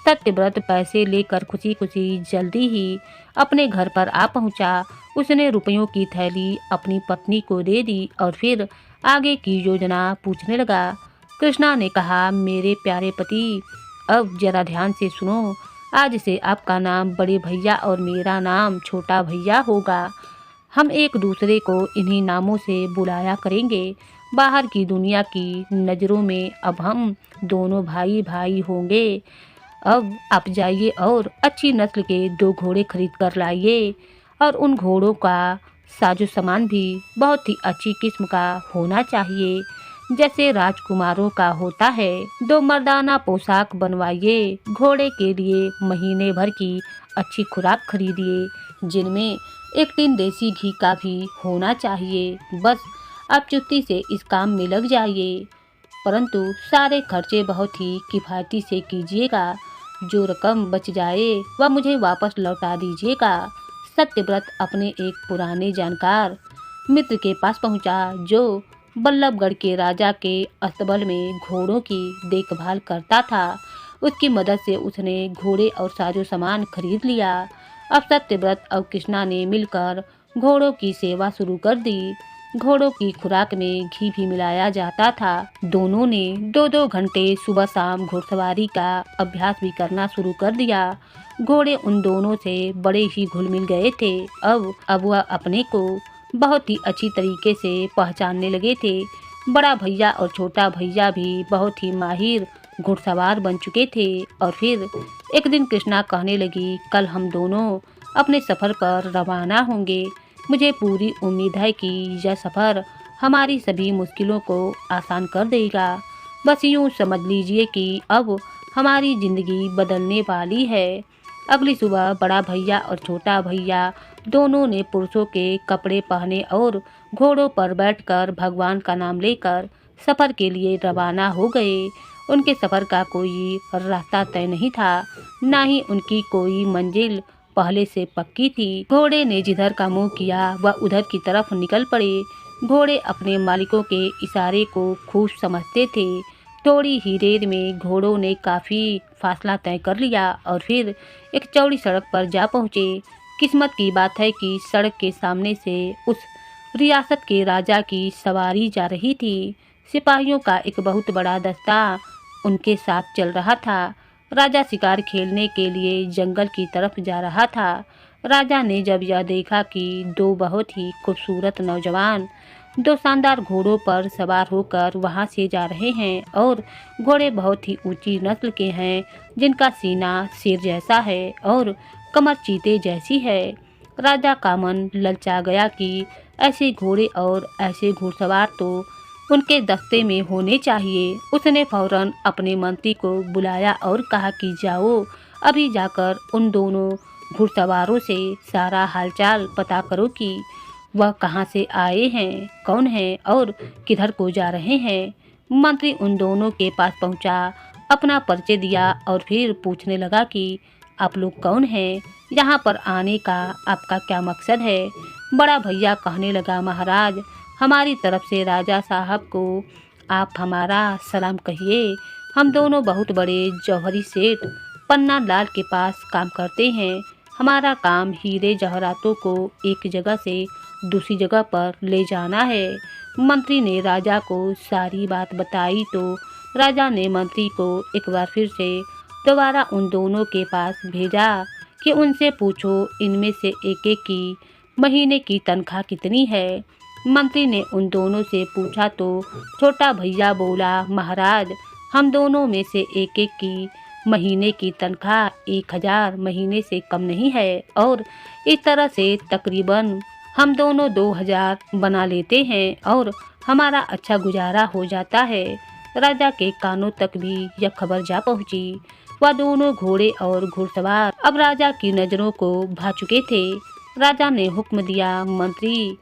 Speaker 1: सत्यव्रत पैसे लेकर खुशी खुशी जल्दी ही अपने घर पर आ पहुंचा। उसने रुपयों की थैली अपनी पत्नी को दे दी और फिर आगे की योजना पूछने लगा। कृष्णा ने कहा, मेरे प्यारे पति, अब जरा ध्यान से सुनो। आज से आपका नाम बड़े भैया और मेरा नाम छोटा भैया होगा। हम एक दूसरे को इन्हीं नामों से बुलाया करेंगे। बाहर की दुनिया की नज़रों में अब हम दोनों भाई भाई होंगे। अब आप जाइए और अच्छी नस्ल के 2 घोड़े खरीद कर लाइए और उन घोड़ों का साजो सामान भी बहुत ही अच्छी किस्म का होना चाहिए, जैसे राजकुमारों का होता है। 2 मर्दाना पोशाक बनवाइए। घोड़े के लिए महीने भर की अच्छी खुराक खरीदिए, जिनमें 1 टिन देसी घी का भी होना चाहिए। बस आप चुस्ती से इस काम में लग जाइए, परंतु सारे खर्चे बहुत ही किफ़ायती से कीजिएगा। जो रकम बच जाए वह मुझे वापस लौटा दीजिएगा। सत्यव्रत अपने एक पुराने जानकार मित्र के पास पहुंचा, जो बल्लभगढ़ के राजा के अस्तबल में घोड़ों की देखभाल करता था। उसकी मदद से उसने घोड़े और साजो सामान खरीद लिया। अब सत्यव्रत और कृष्णा ने मिलकर घोड़ों की सेवा शुरू कर दी। घोड़ों की खुराक में घी भी मिलाया जाता था। दोनों ने 2-2 घंटे सुबह शाम घुड़सवारी का अभ्यास भी करना शुरू कर दिया। घोड़े उन दोनों से बड़े ही घुल मिल गए थे। अब वह अपने को बहुत ही अच्छी तरीके से पहचानने लगे थे। बड़ा भैया और छोटा भैया भी बहुत ही माहिर घुड़सवार बन चुके थे। और फिर एक दिन कृष्णा कहने लगी, कल हम दोनों अपने सफ़र पर रवाना होंगे। मुझे पूरी उम्मीद है कि यह सफ़र हमारी सभी मुश्किलों को आसान कर देगा। बस यूँ समझ लीजिए कि अब हमारी ज़िंदगी बदलने वाली है। अगली सुबह बड़ा भैया और छोटा भैया दोनों ने पुरुषों के कपड़े पहने और घोड़ों पर बैठकर भगवान का नाम लेकर सफ़र के लिए रवाना हो गए। उनके सफ़र का कोई रास्ता तय नहीं था, ना ही उनकी कोई मंजिल पहले से पक्की थी। घोड़े ने जिधर का मुंह किया वह उधर की तरफ निकल पड़े। घोड़े अपने मालिकों के इशारे को खूब समझते थे। थोड़ी ही देर में घोड़ों ने काफ़ी फासला तय कर लिया और फिर एक चौड़ी सड़क पर जा पहुँचे। किस्मत की बात है कि सड़क के सामने से उस रियासत के राजा की सवारी जा रही थी। सिपाहियों का एक बहुत बड़ा दस्ता उनके साथ चल रहा था। राजा शिकार खेलने के लिए जंगल की तरफ जा रहा था। राजा ने जब यह देखा कि दो बहुत ही खूबसूरत नौजवान दो शानदार घोड़ों पर सवार होकर वहां से जा रहे हैं और घोड़े बहुत ही ऊंची नस्ल के हैं, जिनका सीना शेर जैसा है और कमर चीते जैसी है, राजा का मन ललचा गया कि ऐसे घोड़े और ऐसे घुड़सवार तो उनके दस्ते में होने चाहिए। उसने फौरन अपने मंत्री को बुलाया और कहा कि जाओ, अभी जाकर उन दोनों घुड़सवारों से सारा हालचाल पता करो कि वह कहाँ से आए हैं, कौन है और किधर को जा रहे हैं। मंत्री उन दोनों के पास पहुंचा, अपना परिचय दिया और फिर पूछने लगा कि आप लोग कौन हैं, यहाँ पर आने का आपका क्या मकसद है। बड़ा भैया कहने लगा, महाराज, हमारी तरफ से राजा साहब को आप हमारा सलाम कहिए। हम दोनों बहुत बड़े जौहरी सेठ पन्ना लाल के पास काम करते हैं। हमारा काम हीरे जवाहरातों को एक जगह से दूसरी जगह पर ले जाना है। मंत्री ने राजा को सारी बात बताई तो राजा ने मंत्री को एक बार फिर से दोबारा उन दोनों के पास भेजा कि उनसे पूछो इनमें से एक एक की महीने की तनख्वाह कितनी है। मंत्री ने उन दोनों से पूछा तो छोटा भैया बोला, महाराज, हम दोनों में से एक एक की महीने की तनख्वाह 1000 महीने से कम नहीं है और इस तरह से तकरीबन हम दोनों 2000 बना लेते हैं और हमारा अच्छा गुजारा हो जाता है। राजा के कानों तक भी यह खबर जा पहुंची। वह दोनों घोड़े और घुड़सवार अब राजा की नजरों को भा चुके थे। राजा ने हुक्म दिया, मंत्री,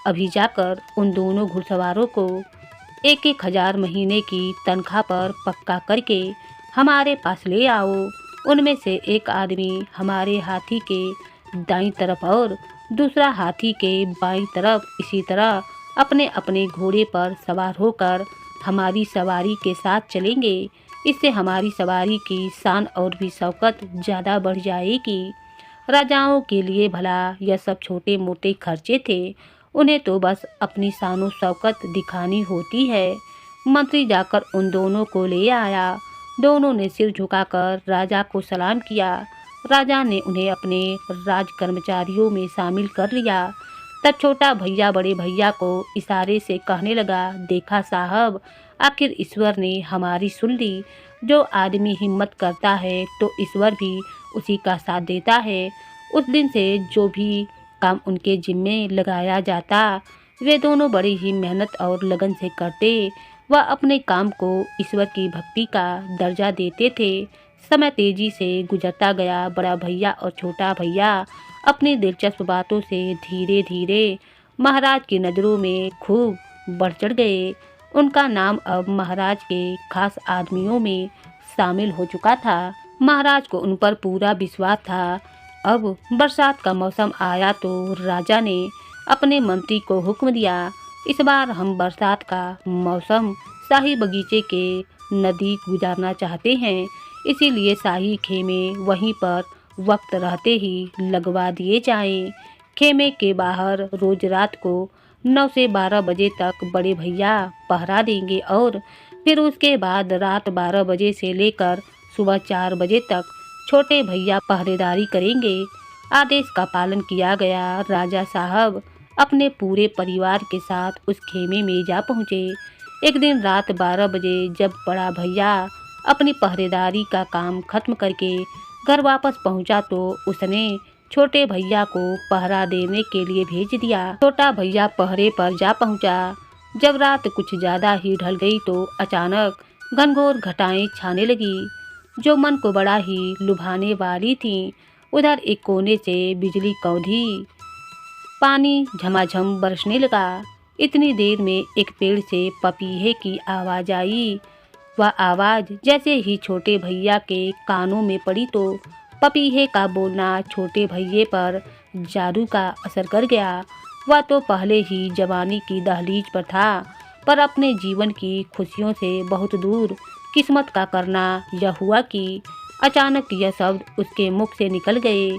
Speaker 1: अभी जाकर उन दोनों घुड़सवारों को 1000 महीने की तनख्वाह पर पक्का करके हमारे पास ले आओ। उनमें से एक आदमी हमारे हाथी के दाईं तरफ और दूसरा हाथी के बाईं तरफ इसी तरह अपने अपने घोड़े पर सवार होकर हमारी सवारी के साथ चलेंगे। इससे हमारी सवारी की शान और भी शौकत ज़्यादा बढ़ जाएगी। राजाओं के लिए भला यह सब छोटे मोटे खर्चे थे, उन्हें तो बस अपनी शान शौकत दिखानी होती है। मंत्री जाकर उन दोनों को ले आया। दोनों ने सिर झुकाकर राजा को सलाम किया। राजा ने उन्हें अपने राज कर्मचारियों में शामिल कर लिया। तब छोटा भैया बड़े भैया को इशारे से कहने लगा, देखा साहब, आखिर ईश्वर ने हमारी सुन ली। जो आदमी हिम्मत करता है तो ईश्वर भी उसी का साथ देता है। उस दिन से जो भी काम उनके जिम्मे लगाया जाता, वे दोनों बड़ी ही मेहनत और लगन से करते। वह अपने काम को ईश्वर की भक्ति का दर्जा देते थे। समय तेजी से गुजरता गया। बड़ा भैया और छोटा भैया अपनी दिलचस्प बातों से धीरे धीरे महाराज की नज़रों में खूब बढ़ चढ़ गए। उनका नाम अब महाराज के खास आदमियों में शामिल हो चुका था। महाराज को उन पर पूरा विश्वास था। अब बरसात का मौसम आया तो राजा ने अपने मंत्री को हुक्म दिया, इस बार हम बरसात का मौसम शाही बगीचे के नज़दीक गुजारना चाहते हैं, इसीलिए शाही खेमे वहीं पर वक्त रहते ही लगवा दिए जाएं। खेमे के बाहर रोज रात को 9 से 12 बजे तक बड़े भैया पहरा देंगे और फिर उसके बाद रात 12 बजे से लेकर सुबह 4 बजे तक छोटे भैया पहरेदारी करेंगे। आदेश का पालन किया गया। राजा साहब अपने पूरे परिवार के साथ उस खेमे में जा पहुँचे। एक दिन रात 12 बजे जब बड़ा भैया अपनी पहरेदारी का काम खत्म करके घर वापस पहुंचा तो उसने छोटे भैया को पहरा देने के लिए भेज दिया। छोटा भैया पहरे पर जा पहुंचा। जब रात कुछ ज़्यादा ही ढल गई तो अचानक घनघोर घटाएं छाने लगी, जो मन को बड़ा ही लुभाने वाली थी। उधर एक कोने से बिजली कौंधी, पानी झमाझम बरसने लगा। इतनी देर में एक पेड़ से पपीहे की आवाज़ आई। वह आवाज़ जैसे ही छोटे भैया के कानों में पड़ी तो पपीहे का बोलना छोटे भैये पर जादू का असर कर गया। वह तो पहले ही जवानी की दहलीज पर था, पर अपने जीवन की खुशियों से बहुत दूर। किस्मत का करना यह हुआ कि अचानक यह शब्द उसके मुख से निकल गए,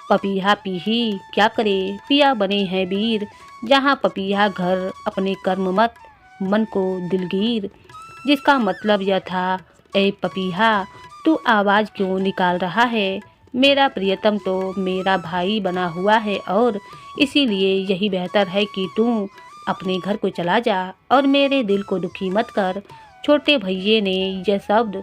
Speaker 1: पपीहा पीही क्या करे, पिया बने हैं वीर। जहाँ पपीहा घर अपने कर्म मत मन को दिलगीर, जिसका मतलब यह था, ए पपीहा, तू आवाज़ क्यों निकाल रहा है, मेरा प्रियतम तो मेरा भाई बना हुआ है और इसीलिए यही बेहतर है कि तू अपने घर को चला जा और मेरे दिल को दुखी मत कर। छोटे भैये ने यह शब्द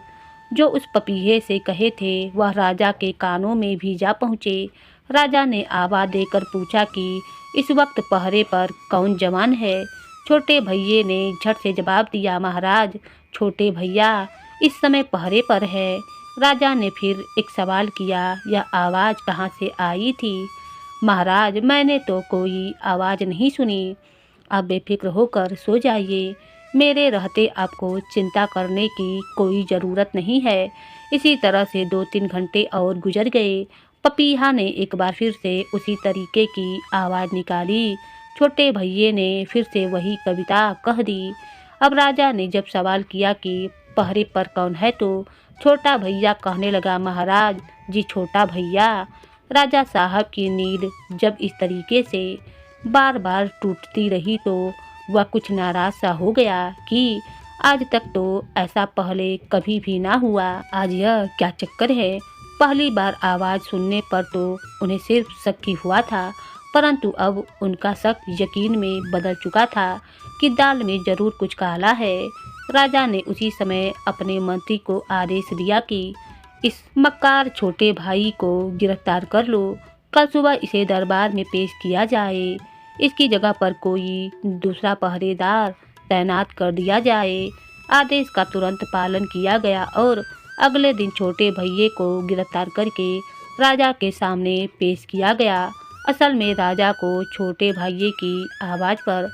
Speaker 1: जो उस पपीहे से कहे थे वह राजा के कानों में भी जा पहुँचे। राजा ने आवाज़ देकर पूछा कि इस वक्त पहरे पर कौन जवान है। छोटे भैये ने झट से जवाब दिया, महाराज छोटे भैया इस समय पहरे पर है। राजा ने फिर एक सवाल किया, यह आवाज़ कहाँ से आई थी। महाराज मैंने तो कोई आवाज़ नहीं सुनी। आप बेफिक्र होकर सो जाइए, मेरे रहते आपको चिंता करने की कोई ज़रूरत नहीं है। इसी तरह से 2-3 घंटे और गुजर गए। पपीहा ने एक बार फिर से उसी तरीके की आवाज़ निकाली। छोटे भैये ने फिर से वही कविता कह दी। अब राजा ने जब सवाल किया कि पहरे पर कौन है तो छोटा भैया कहने लगा, महाराज जी छोटा भैया। राजा साहब की नींद जब इस तरीके से बार बार टूटती रही तो वह कुछ नाराज सा हो गया कि आज तक तो ऐसा पहले कभी भी ना हुआ। आज यह क्या चक्कर है। पहली बार आवाज़ सुनने पर तो उन्हें सिर्फ शक ही हुआ था, परंतु अब उनका शक यकीन में बदल चुका था कि दाल में जरूर कुछ काला है। राजा ने उसी समय अपने मंत्री को आदेश दिया कि इस मक्कार छोटे भाई को गिरफ्तार कर लो, कल सुबह इसे दरबार में पेश किया जाए। इसकी जगह पर कोई दूसरा पहरेदार तैनात कर दिया जाए। आदेश का तुरंत पालन किया गया और अगले दिन छोटे भैये को गिरफ्तार करके राजा के सामने पेश किया गया। असल में राजा को छोटे भैये की आवाज़ पर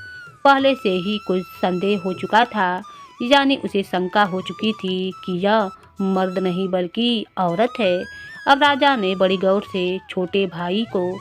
Speaker 1: पहले से ही कुछ संदेह हो चुका था, यानी उसे शंका हो चुकी थी कि यह मर्द नहीं बल्कि औरत है। अब राजा ने बड़ी गौर से छोटे भाई को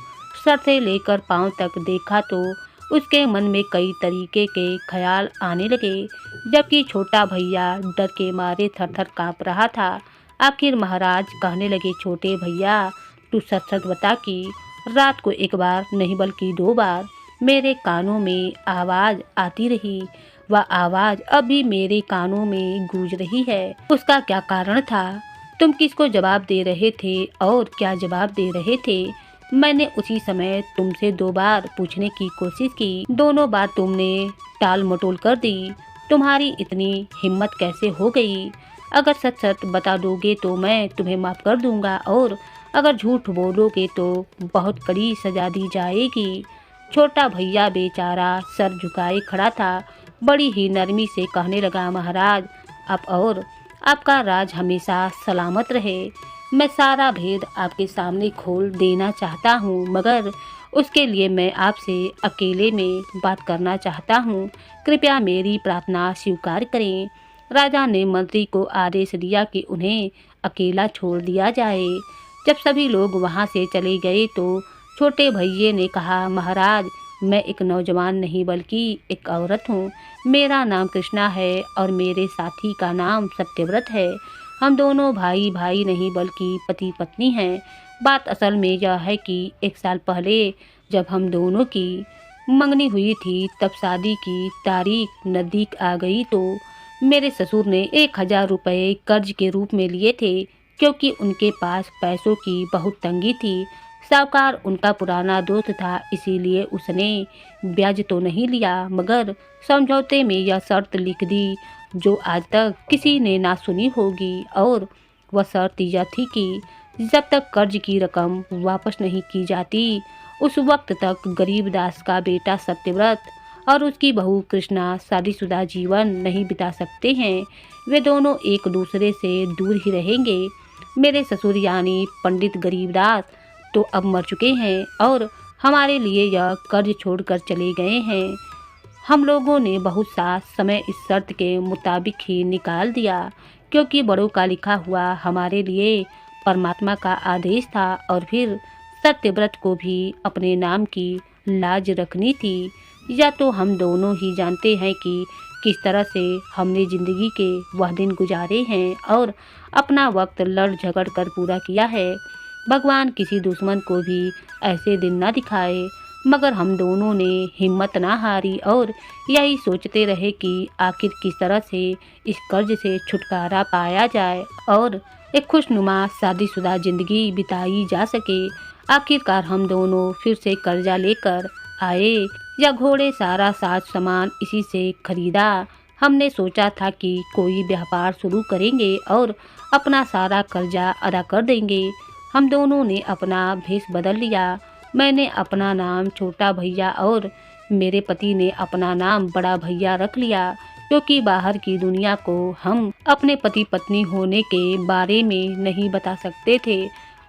Speaker 1: सर से लेकर पांव तक देखा तो उसके मन में कई तरीके के ख्याल आने लगे, जबकि छोटा भैया डर के मारे थर-थर काँप रहा था। आखिर महाराज कहने लगे, छोटे भैया तू सच-सच बता कि रात को एक बार नहीं बल्कि 2 बार मेरे कानों में आवाज़ आती रही। वह आवाज़ अभी मेरे कानों में गूंज रही है। उसका क्या कारण था? तुम किसको जवाब दे रहे थे और क्या जवाब दे रहे थे? मैंने उसी समय तुमसे 2 बार पूछने की कोशिश की, दोनों बार तुमने टाल मटोल कर दी। तुम्हारी इतनी हिम्मत कैसे हो गई? अगर सच सच बता दोगे तो मैं तुम्हें माफ़ कर दूंगा और अगर झूठ बोलोगे तो बहुत कड़ी सजा दी जाएगी। छोटा भैया बेचारा सर झुकाए खड़ा था। बड़ी ही नरमी से कहने लगा, महाराज आप और आपका राज हमेशा सलामत रहे। मैं सारा भेद आपके सामने खोल देना चाहता हूँ, मगर उसके लिए मैं आपसे अकेले में बात करना चाहता हूँ। कृपया मेरी प्रार्थना स्वीकार करें। राजा ने मंत्री को आदेश दिया कि उन्हें अकेला छोड़ दिया जाए। जब सभी लोग वहाँ से चले गए तो छोटे भैये ने कहा, महाराज मैं एक नौजवान नहीं बल्कि एक औरत हूँ। मेरा नाम कृष्णा है और मेरे साथी का नाम सत्यव्रत है। हम दोनों भाई भाई नहीं बल्कि पति पत्नी हैं। बात असल में यह है कि 1 साल पहले जब हम दोनों की मंगनी हुई थी तब शादी की तारीख नज़दीक आ गई तो मेरे ससुर ने 1000 रुपये कर्ज के रूप में लिए थे, क्योंकि उनके पास पैसों की बहुत तंगी थी। साहूकार उनका पुराना दोस्त था, इसीलिए उसने ब्याज तो नहीं लिया मगर समझौते में यह शर्त लिख दी जो आज तक किसी ने ना सुनी होगी, और वह शर्त यह थी कि जब तक कर्ज की रकम वापस नहीं की जाती उस वक्त तक गरीबदास का बेटा सत्यव्रत और उसकी बहू कृष्णा शादीशुदा जीवन नहीं बिता सकते हैं। वे दोनों एक दूसरे से दूर ही रहेंगे। मेरे ससुर यानी पंडित गरीबदास तो अब मर चुके हैं और हमारे लिए यह कर्ज छोड़कर चले गए हैं। हम लोगों ने बहुत सा समय इस शर्त के मुताबिक ही निकाल दिया, क्योंकि बड़ों का लिखा हुआ हमारे लिए परमात्मा का आदेश था और फिर सत्यव्रत को भी अपने नाम की लाज रखनी थी। या तो हम दोनों ही जानते हैं कि किस तरह से हमने ज़िंदगी के वह दिन गुजारे हैं और अपना वक्त लड़ झगड़ कर पूरा किया है। भगवान किसी दुश्मन को भी ऐसे दिन ना दिखाए, मगर हम दोनों ने हिम्मत ना हारी और यही सोचते रहे कि आखिर किस तरह से इस कर्ज से छुटकारा पाया जाए और एक खुशनुमा शादीशुदा जिंदगी बिताई जा सके। आखिरकार हम दोनों फिर से कर्जा लेकर आए या घोड़े सारा साज सामान इसी से खरीदा। हमने सोचा था कि कोई व्यापार शुरू करेंगे और अपना सारा कर्जा अदा कर देंगे। हम दोनों ने अपना भेष बदल लिया। मैंने अपना नाम छोटा भैया और मेरे पति ने अपना नाम बड़ा भैया रख लिया, क्योंकि बाहर की दुनिया को हम अपने पति पत्नी होने के बारे में नहीं बता सकते थे।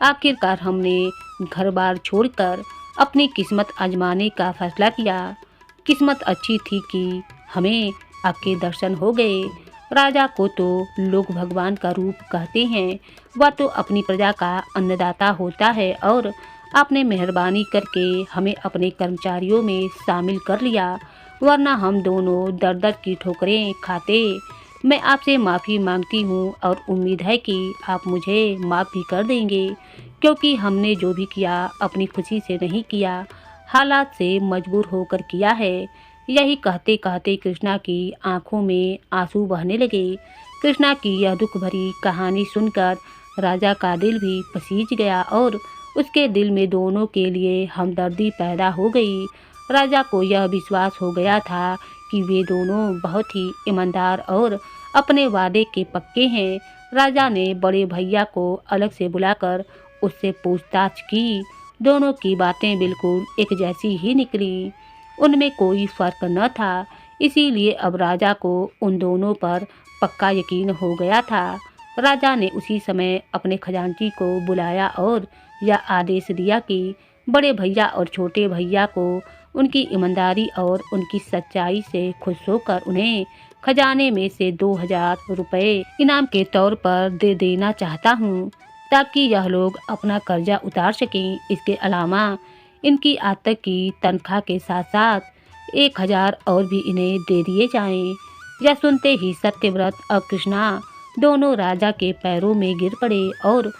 Speaker 1: आखिरकार हमने घर बार छोड़कर अपनी किस्मत आजमाने का फैसला किया। किस्मत अच्छी थी कि हमें आपके दर्शन हो गए। राजा को तो लोग भगवान का रूप कहते हैं, वह तो अपनी प्रजा का अन्नदाता होता है और आपने मेहरबानी करके हमें अपने कर्मचारियों में शामिल कर लिया, वरना हम दोनों दर दर की ठोकरें खाते। मैं आपसे माफ़ी मांगती हूँ और उम्मीद है कि आप मुझे माफ़ भी कर देंगे, क्योंकि हमने जो भी किया अपनी खुशी से नहीं किया, हालात से मजबूर होकर किया है। यही कहते कहते कृष्णा की आंखों में आंसू बहने लगे। कृष्णा की यह दुख भरी कहानी सुनकर राजा का दिल भी पसीज गया और उसके दिल में दोनों के लिए हमदर्दी पैदा हो गई। राजा को यह विश्वास हो गया था कि वे दोनों बहुत ही ईमानदार और अपने वादे के पक्के हैं। राजा ने बड़े भैया को अलग से बुलाकर उससे पूछताछ की। दोनों की बातें बिल्कुल एक जैसी ही निकली, उनमें कोई फर्क न था। इसीलिए अब राजा को उन दोनों पर पक्का यकीन हो गया था। राजा ने उसी समय अपने खजांची को बुलाया और यह आदेश दिया कि बड़े भैया और छोटे भैया को उनकी ईमानदारी और उनकी सच्चाई से खुश होकर उन्हें खजाने में से 2000 रुपये इनाम के तौर पर दे देना चाहता हूँ, ताकि यह लोग अपना कर्जा उतार सकें। इसके अलावा इनकी आज तक की तनख्वाह के साथ साथ 1000 और भी इन्हें दे दिए जाएं। यह सुनते ही सत्यव्रत और कृष्णा दोनों राजा के पैरों में गिर पड़े और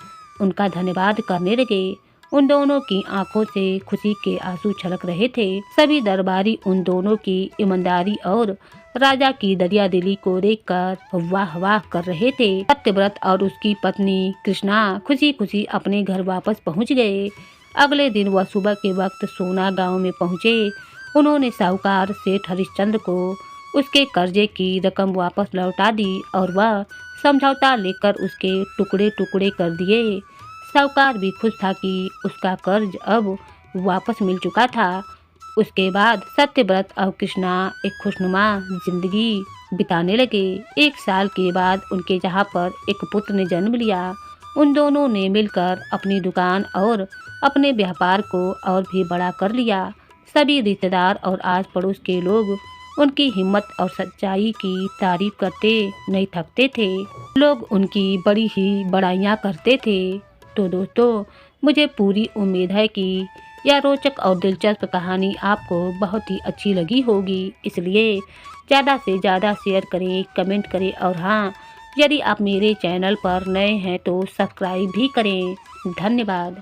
Speaker 1: उनका धन्यवाद करने लगे। उन दोनों की आंखों से खुशी के आंसू छलक रहे थे। सभी दरबारी उन दोनों की ईमानदारी और राजा की दरिया दिली को देखकर वाह वाह कर रहे थे। सत्यव्रत और उसकी पत्नी कृष्णा खुशी खुशी अपने घर वापस पहुंच गए। अगले दिन वह सुबह के वक्त सोना गांव में पहुंचे। उन्होंने साहूकार सेठ हरिश्चंद्र को उसके कर्जे की रकम वापस लौटा दी और वह समझौता लेकर उसके टुकड़े टुकड़े कर दिए। साहूकार भी खुश था कि उसका कर्ज अब वापस मिल चुका था। उसके बाद सत्यव्रत और कृष्णा एक खुशनुमा जिंदगी बिताने लगे। 1 साल के बाद उनके यहाँ पर एक पुत्र ने जन्म लिया। उन दोनों ने मिलकर अपनी दुकान और अपने व्यापार को और भी बड़ा कर लिया। सभी रिश्तेदार और आस पड़ोस के लोग उनकी हिम्मत और सच्चाई की तारीफ करते नहीं थकते थे। लोग उनकी बड़ी ही बड़ाइयाँ करते थे। तो दोस्तों, मुझे पूरी उम्मीद है कि यह रोचक और दिलचस्प कहानी आपको बहुत ही अच्छी लगी होगी। इसलिए ज़्यादा से ज़्यादा शेयर करें, कमेंट करें और हाँ, यदि आप मेरे चैनल पर नए हैं तो सब्सक्राइब भी करें। धन्यवाद।